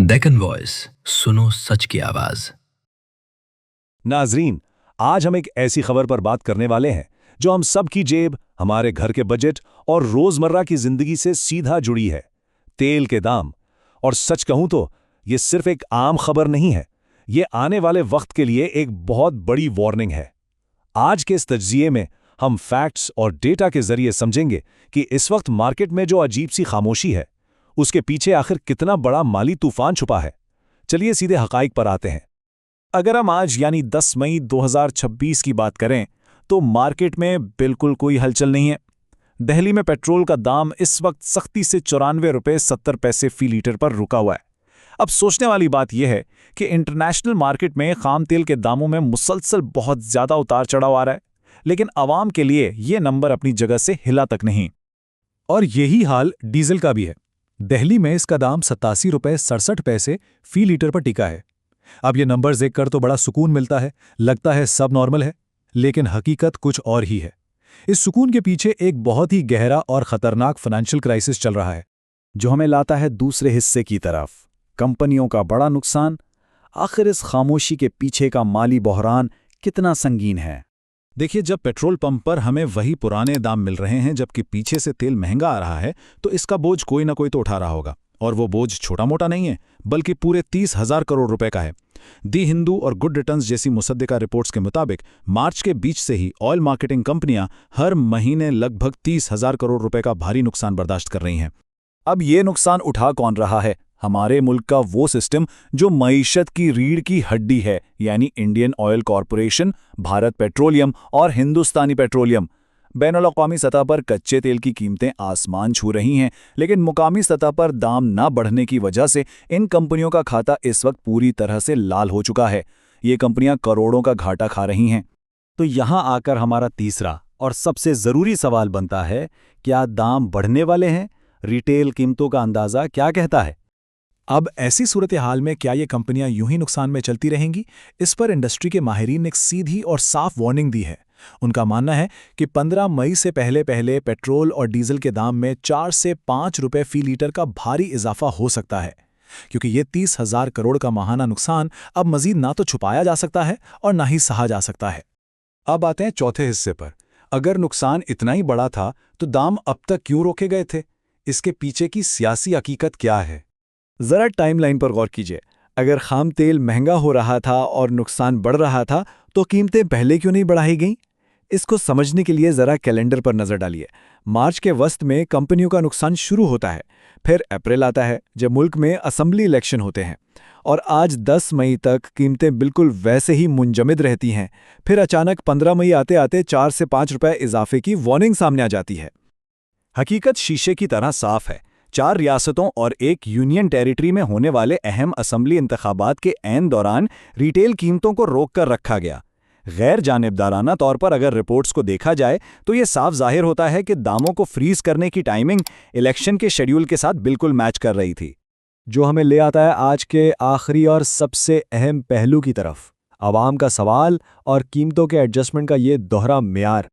Deccan voice, सुनो सच की आवाज। नाजरीन, आज हम एक ऐसी खबर पर बात करने वाले हैं जो हम सब की जेब, हमारे घर के बजट और रोजमर्रा की जिंदगी से सीधा जुड़ी है। तेल के दाम। और सच कहूं तो ये सिर्फ एक आम खबर नहीं है, ये आने वाले वक्त के लिए एक बहुत बड़ी वार्निंग है। आज के इस तज्जिये में हम फैक्ट्स और डेटा के जरिए समझेंगे कि इस वक्त मार्केट में जो अजीब सी खामोशी है, उसके पीछे आखिर कितना बड़ा माली तूफान छुपा है। चलिए सीधे हकाइक पर आते हैं। अगर हम आज यानी 10 मई 2026 की बात करें तो मार्केट में बिल्कुल कोई हलचल नहीं है। दिल्ली में पेट्रोल का दाम इस वक्त सख्ती से 94 रुपये 70 पैसे फी लीटर पर रुका हुआ है। अब सोचने वाली बात यह है कि इंटरनेशनल मार्केट में खाम तेल के दामों में मुसलसल बहुत ज्यादा उतार चढ़ाव आ रहा है, लेकिन आवाम के लिए यह नंबर अपनी जगह से हिला तक नहीं। और यही हाल डीजल का भी है। दिल्ली में इसका दाम 87 रुपये 67 पैसे फी लीटर पर टिका है। अब ये नंबर्स देखकर तो बड़ा सुकून मिलता है, लगता है सब नॉर्मल है, लेकिन हकीकत कुछ और ही है। इस सुकून के पीछे एक बहुत ही गहरा और खतरनाक फाइनेंशियल क्राइसिस चल रहा है, जो हमें लाता है दूसरे हिस्से की तरफ। कंपनियों का बड़ा नुकसान। आखिर इस खामोशी के पीछे का माली बहरान कितना संगीन है। देखिए, जब पेट्रोल पंप पर हमें वही पुराने दाम मिल रहे हैं जबकि पीछे से तेल महंगा आ रहा है, तो इसका बोझ कोई ना कोई तो उठा रहा होगा। और वो बोझ छोटा मोटा नहीं है, बल्कि पूरे 30,000 करोड़ रुपए का है। दी हिंदू और गुड रिटर्न्स जैसी मुसद्दिका रिपोर्ट्स के मुताबिक मार्च के बीच से ही ऑयल मार्केटिंग कंपनियां हर महीने लगभग 30,000 करोड़ रुपए का भारी नुकसान बर्दाश्त कर रही हैं। अब ये नुकसान उठा कौन रहा है? हमारे मुल्क का वो सिस्टम जो मईशत की रीढ़ की हड्डी है, यानी Indian oil corporation, Bharat petroleum और हिंदुस्तानी पेट्रोलियम। बैनुल-अक़वामी सतह पर कच्चे तेल की कीमतें आसमान छू रही हैं, लेकिन मुकामी सतह पर दाम न बढ़ने की वजह से इन कंपनियों का खाता इस वक्त पूरी तरह से लाल हो चुका है। ये कंपनियां करोड़ों का घाटा खा रही हैं। तो यहाँ आकर हमारा तीसरा और सबसे ज़रूरी सवाल बनता है, क्या दाम बढ़ने वाले हैं? रिटेल कीमतों का अंदाज़ा क्या कहता है? अब ऐसी सूरत हाल में क्या ये कंपनियां यूं ही नुकसान में चलती रहेंगी? इस पर इंडस्ट्री के माहिरीन ने एक सीधी और साफ वार्निंग दी है। उनका मानना है कि 15 मई से पहले पहले पेट्रोल और डीजल के दाम में 4 से 5 रुपए फी लीटर का भारी इजाफा हो सकता है, क्योंकि ये 30,000 करोड़ का माहाना नुकसान अब मजीद ना तो छुपाया जा सकता है और ना ही सहा जा सकता है। अब आते हैं चौथे हिस्से पर। अगर नुकसान इतना ही बड़ा था तो दाम अब तक क्यों रोके गए थे? इसके पीछे की सियासी हकीकत क्या है? जरा टाइमलाइन पर गौर कीजिए। अगर खाम तेल महंगा हो रहा था और नुकसान बढ़ रहा था, तो कीमतें पहले क्यों नहीं बढ़ाई गईं? इसको समझने के लिए जरा कैलेंडर पर नजर डालिए। मार्च के वस्त में कंपनियों का नुकसान शुरू होता है, फिर अप्रैल आता है जब मुल्क में असेंबली इलेक्शन होते हैं, और आज 10 मई तक कीमतें बिल्कुल वैसे ही मुंजमद रहती हैं। फिर अचानक 15 मई आते आते 4 से 5 रुपए इजाफे की वार्निंग सामने आ जाती है। हकीकत शीशे की तरह साफ है। 4 रियासतों और एक यूनियन टेरिटरी में होने वाले अहम असेंबली इंतखाबात के ऐन दौरान रिटेल कीमतों को रोक कर रखा गया। गैर जानिबदाराना तौर पर अगर रिपोर्ट्स को देखा जाए तो ये साफ जाहिर होता है कि दामों को फ्रीज करने की टाइमिंग इलेक्शन के शेड्यूल के साथ बिल्कुल मैच कर रही थी। जो हमें ले आता है आज के आखिरी और सबसे अहम पहलू की तरफ, आवाम का सवाल और कीमतों के एडजस्टमेंट का ये दोहरा म्यार।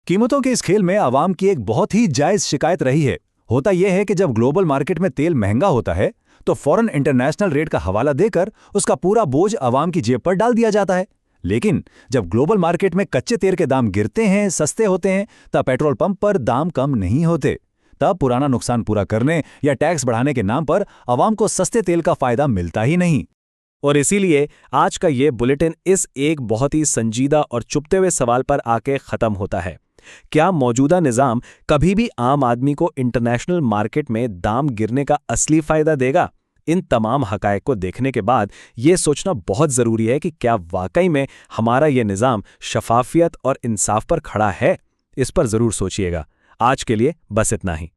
कीमतों के इस खेल में आवाम की एक बहुत ही जायज़ शिकायत रही है। होता यह है कि जब ग्लोबल मार्केट में तेल महंगा होता है तो फौरन इंटरनेशनल रेट का हवाला देकर उसका पूरा बोझ आवाम की जेब पर डाल दिया जाता है। लेकिन जब ग्लोबल मार्केट में कच्चे तेल के दाम गिरते हैं, सस्ते होते हैं, तब पेट्रोल पंप पर दाम कम नहीं होते। तब पुराना नुकसान पूरा करने या टैक्स बढ़ाने के नाम पर आवाम को सस्ते तेल का फायदा मिलता ही नहीं। और इसीलिए आज का ये बुलेटिन इस एक बहुत ही संजीदा और चुभते हुए सवाल पर आके खत्म होता है। क्या मौजूदा निज़ाम कभी भी आम आदमी को इंटरनेशनल मार्केट में दाम गिरने का असली फायदा देगा? इन तमाम हकायक को देखने के बाद ये सोचना बहुत ज़रूरी है कि क्या वाकई में हमारा ये निज़ाम शफाफियत और इंसाफ पर खड़ा है? इस पर ज़रूर सोचिएगा। आज के लिए बस इतना ही।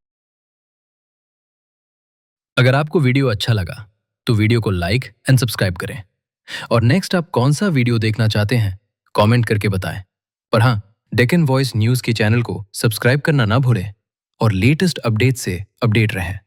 अगर आपको वीडियो अच्छा लगा तो वीडियो को लाइक एंड सब्सक्राइब करें, और नेक्स्ट आप कौन सा वीडियो देखना चाहते हैं कमेंट करके बताएं। पर हाँ, डेक्कन वॉइस न्यूज़ के चैनल को सब्सक्राइब करना ना भूलें और लेटेस्ट अपडेट से अपडेट रहें।